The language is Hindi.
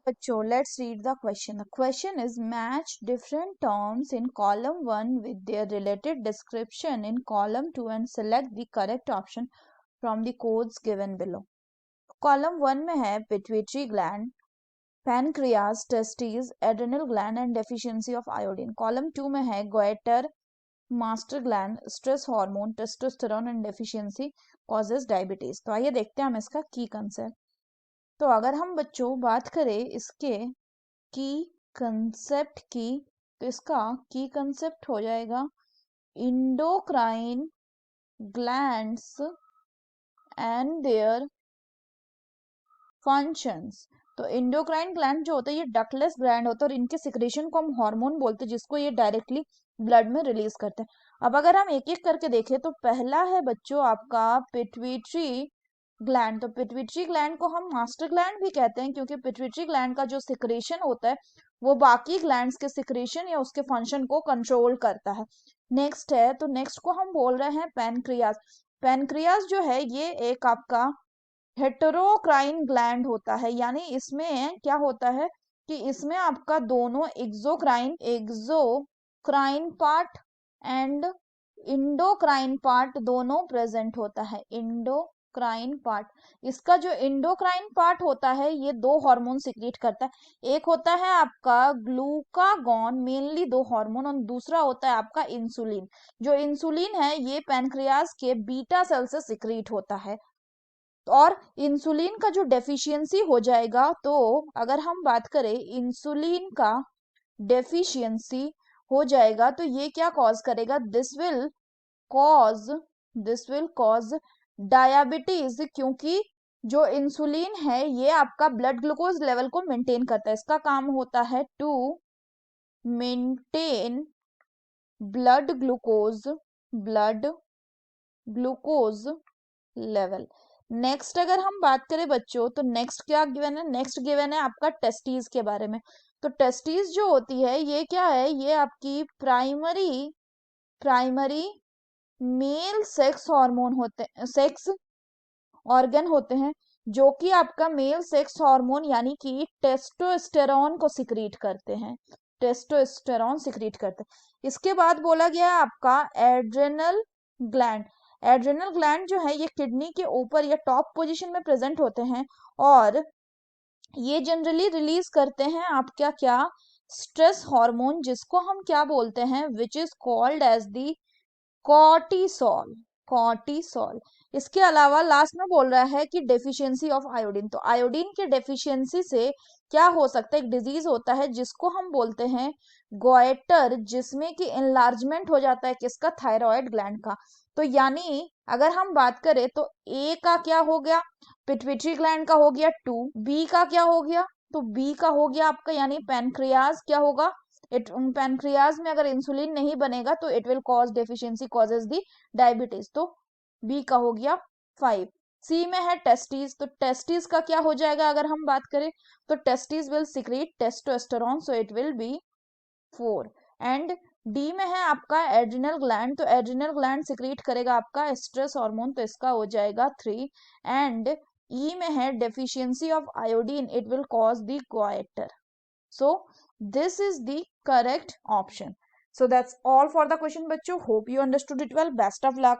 बच्चों, let's read the question. The question is match different terms in column 1 with their related description in column 2 and select the correct option from the codes given below. Column 1 में है pituitary gland, pancreas, testes, adrenal gland and deficiency of iodine. Column 2 में है goiter, master gland, stress hormone, testosterone and deficiency causes diabetes. तो आइए देखते हैं हम इसका की कंसेप्ट. तो अगर हम बच्चों बात करें इसके की कंसेप्ट की, तो इसका की कंसेप्ट हो जाएगा endocrine glands and their functions. तो इंडोक्राइन ग्लैंड जो होता है ये डक्टलेस ग्लैंड होता है और इनके सिक्रेशन को हम हार्मोन बोलते हैं जिसको ये डायरेक्टली ब्लड में रिलीज करते हैं. अब अगर हम एक एक करके देखें तो पहला है बच्चों आपका पिट्यूटरी ग्लैंड. तो पिट्यूटरी ग्लैंड को हम मास्टर ग्लैंड भी कहते हैं क्योंकि पिट्यूटरी ग्लैंड का जो सिक्रेशन होता है वो बाकी ग्लैंड्स के सिक्रेशन या उसके फंक्शन को कंट्रोल करता है. नेक्स्ट है, तो नेक्स्ट को हम बोल रहे हैं पैनक्रियाज. पैनक्रियाज जो है ये एक आपका हेटेरोक्राइन ग्लैंड होता है, यानी इसमें क्या होता है कि इसमें आपका दोनों exocrine part and endocrine part दोनों प्रेजेंट होता है. इंडोक्राइन पार्ट, इसका जो इंडोक्राइन पार्ट होता है ये दो हार्मोन सिक्रीट करता है. एक होता है आपका ग्लूकागॉन, मेनली दो हार्मोन, और दूसरा होता है आपका इंसुलिन. जो इंसुलिन है ये पैनक्रियाज के बीटा सेल से सिक्रीट होता है. और इंसुलिन का जो डेफिशिएंसी हो जाएगा, तो अगर हम बात करें इंसुलिन का डेफिशिएंसी हो जाएगा तो ये क्या कॉज करेगा, दिस विल कॉज डायबिटीज, क्योंकि जो इंसुलिन है ये आपका ब्लड ग्लूकोज लेवल को मेंटेन करता है. इसका काम होता है to maintain blood glucose level. Next अगर हम बात करें बच्चों तो नेक्स्ट क्या गिवन है, नेक्स्ट गिवन है आपका टेस्टीज के बारे में. तो टेस्टीज जो होती है ये क्या है, ये आपकी प्राइमरी मेल सेक्स हार्मोन होते हैं, सेक्स ऑर्गन होते हैं जो कि आपका मेल सेक्स हार्मोन यानी कि टेस्टोस्टेरोन को सिक्रीट करते हैं. इसके बाद बोला गया आपका एड्रेनल ग्लैंड. एड्रेनल ग्लैंड जो है ये किडनी के ऊपर या टॉप पोजीशन में प्रेजेंट होते हैं और ये जनरली रिलीज करते हैं आपका क्या, स्ट्रेस हार्मोन, जिसको हम क्या बोलते हैं, which is called as the cortisol. इसके अलावा लास्ट में बोल रहा है कि डेफिशिएंसी ऑफ आयोडीन. तो आयोडीन के डेफिशिएंसी से क्या हो सकता है, एक डिजीज होता है जिसको हम बोलते हैं गोइटर, जिसमें कि एनलार्जमेंट हो जाता है किसका, थायराइड ग्लैंड का. तो यानी अगर हम बात करें तो ए का क्या हो गया, पिट्यूटरी ग्लैंड का हो गया 2, बी का क्या हो गया, तो बी का हो गया आपका यानी पैनक्रियाज क्या होगा, पैनक्रियाज में अगर इंसुलिन नहीं बनेगा तो it will cause deficiency causes the diabetes. तो बी का हो गया 5. सी में है टेस्टीज. तो टेस्टीज का क्या हो जाएगा अगर हम बात करें तो testis will secrete testosterone, so it will be 4. And D में है आपका एड्रिनल ग्लैंड. तो एड्रिनल ग्लैंड सिक्रीट करेगा आपका स्ट्रेस हार्मोन, तो इसका हो जाएगा 3. एंड ई में है deficiency of iodine, it will cause the goitre. So this is the correct option. So that's all for the question बच्चों. Hope you understood it well. Best of luck.